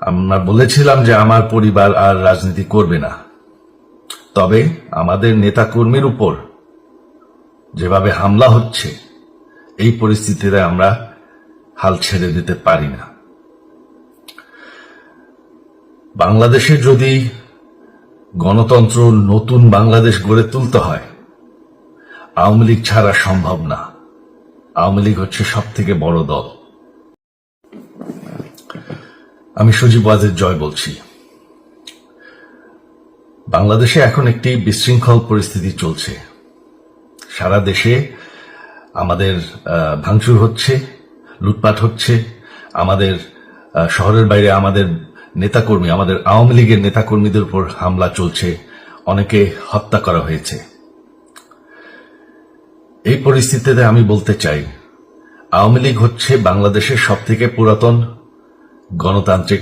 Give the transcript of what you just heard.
আমরা বলেছিলাম যে আমার পরিবার আর রাজনীতি করবে না, তবে আমাদের নেতাকর্মীর উপর যেভাবে হামলা হচ্ছে এই পরিস্থিতিতে আমরা হাল ছেড়ে দিতে পারি না। বাংলাদেশে যদি গণতন্ত্র নতুন বাংলাদেশ গড়ে তুলতে হয়, আওয়ামী লীগ ছাড়া সম্ভব না। আওয়ামী লীগ হচ্ছে সব থেকে বড় দল। আমি সজীব ওয়াজেদ জয় বলছি। বাংলাদেশে এখন একটি বিশৃঙ্খল পরিস্থিতি চলছে। সারা দেশে আমাদের ভাঙচুর হচ্ছে, লুটপাট হচ্ছে, আমাদের শহরের বাইরে আমাদের নেতাকর্মী, আমাদের আওয়ামী লীগের নেতাকর্মীদের উপর হামলা চলছে, অনেকে হত্যা করা হয়েছে। এই পরিস্থিতিতে আমি বলতে চাই, আওয়ামী লীগ হচ্ছে বাংলাদেশের সবথেকে পুরাতন গণতান্ত্রিক